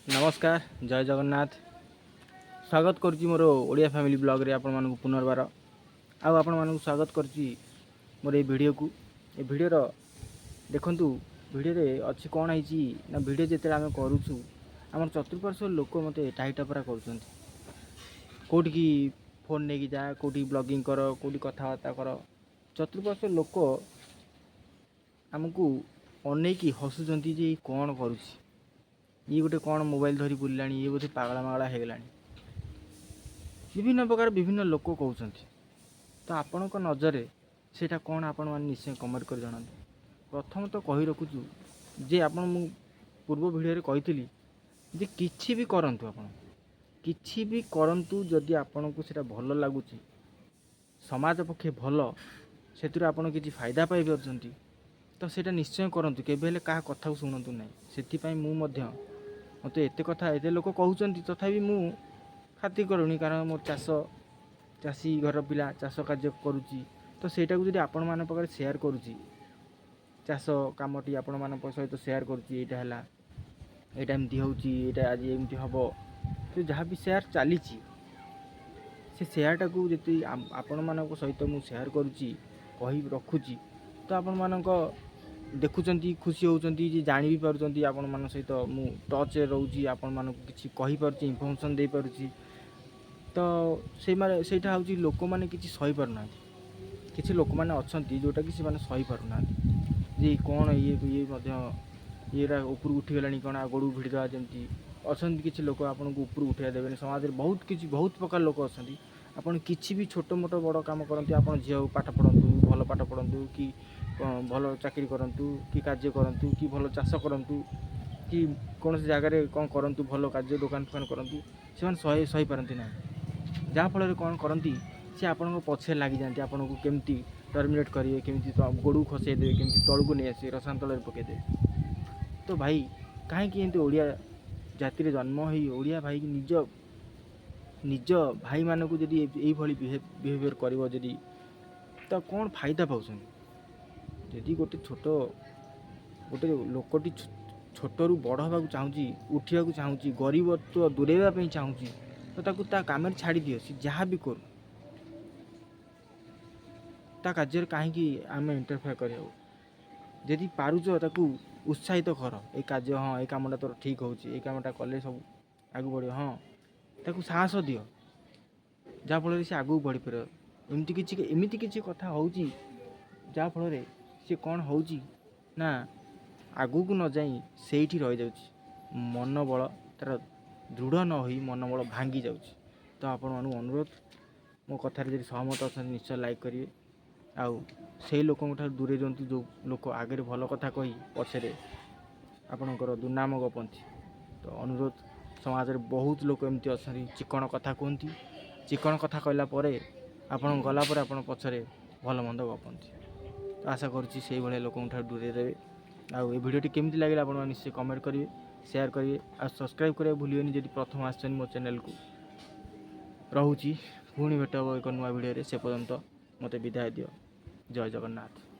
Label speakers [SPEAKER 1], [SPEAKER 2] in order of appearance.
[SPEAKER 1] नमस्कार जय जगन्नाथ। स्वागत करुच्ची मोर ओडिया फैमिली ब्लॉग रे आपण मानक पुनर्बार आपण मानक स्वागत करुच्ची मोर ये वीडियो को। ये वीडियो देखंतु वीडियो रे अच्छी कौन है ना वीडियो जिते आम करुचु आम चतुर्पार्श्व लोक मत टाइटापरा कर कौटी फोन नहीं जा कौटी ब्लॉगिंग कर कौटी कथबार्ता कर चतुर्पार्श्व लोक आमको अनेक हसुँच जे कौन करुच्ची ये गोटे कौन मोबाइल धरी बुल्ला ये बोधे पागला मागला होगला विभिन्न प्रकार विभिन्न लोक कहते। तो आपण नजर से कौन आपण मैंने निश्चय कमेंट कर जना। प्रथम तो कही रखुचु जे आपण मु पूर्व वीडियो कही जे किछि भी करंतु आपण किछि भी करंतु जदि आपण को सेटा भल लगुच समाज पक्षे भल से आपण किछि फायदा पाई पारछंती तो सेटा निश्चय करंतु केबे हेले कहा कथा को सुनंतु नै। सेति पई मु मध्य मत एत कथा एत लोक कहते तथापि मु खातिर करूनी कारण मोर चाषी घर पिला चाष कार्य करुच्ची तो सेटा को जदि आपण मान पाखे शेयर करुच्ची चाष कमटी आपण मान सहित शेयर करुच्ची एटा हैला एटा एमती होउची एटा आज एमती हबो तो जहाँ भी शेयर चली से शेयरटा को जति आपण मान सहित मु शेयर करुच्ची कही रखुची तो आपण मानक देखुचंती खुशी होउचंती जे जानि भी पारुचंती आपण मान सहित मु टच रे रहउची आपण मान किछि कहि पारुची इन्फॉर्मेशन दे पारुची तो से माने सेटा होउची लोक माने किछि सही पारुना किछि लोक माने अछंती जोटा कि से माने सही पारुना जे कोन ये मध्य येरा ऊपर उठी गलानी कोन आगडू भिडदा जेंती अछंती किछि लोक आपण को ऊपर उठिया देबेनी समाज रे बहुत प्रकार लोक अछंती आपण किछि भी छोटो मोटो बड़ काम करंती आपण झियो पाठ पढंतु भल पाठ पढंतु कि भल चाकरी करंतु कि कार्य करंतु कि भल चाष करंतु कि कौन से जगह कौन करंतु भल कार्य दुकान फुकान करंतु से सही पारंती ना जहाँ फल कौन करंती से आपण पछे लगी जाती आपण को केमती टर्मिनेट करेंगे केमती गोड़ू खसई देवे केमती तलू नहीं आसे रसान तल पकईदे। तो भाई कहीं ओडिया जाति जन्म हो ओडिया भाई निज भाई मान को जदि बिहेवियर कर तो कौन फायदा पाँच जदि गोटे गोटे लोकटी छोटू बड़ हाँ चाहूँगी उठा चाहूँगी गरीब तो दूरेवाई चाहूँगी तो ताकू ता काम छाड़ी दियो सी जहाँ भी करू ता कार्य कहीं आम इंटरफेयर कर जदि पारुच ताकू उत्साहित कर ए कार्य हाँ ये कमटा तोर ठीक होची कमटा कले सब आगू बढ़ हाँ ताकू साहस दियो जहाँफल से आगू बढ़ी पार एमती किसी कथा हो जहाँफल सी कौन हो ना आगू को न जाई से रही जाउची मनोबल तार दृढ़ न होई मनोबल भांगी जाउची। तो आपण मानू अनुरोध मो कथार जब सहमत अच्छा निश्चय लाइक करेंगे आउ से लोक दूरे रुहतु जो लोक आगे भल कथा कही पछे आपणकर दुर्नाम गपंती। तो अनुरोध समाज रे बहुत लोक एमती अच्छा चिकण कथा कहती चिकण कथा कहला आपन गला आपन पछरे भल मंद गपंती। तो आशा करुच्ची से भाई लोक दूरे देवे आउ ये वीडियो केमती लगे आप निश्चय कमेंट करेंगे शेयर करेंगे और सब्सक्राइब करें भूलिए जब प्रथम आसन मो चैनल को रोची पुणी भेट हम एक नुआ वीडियो से पर्यंत मत विदाय दियो। जय जगन्नाथ।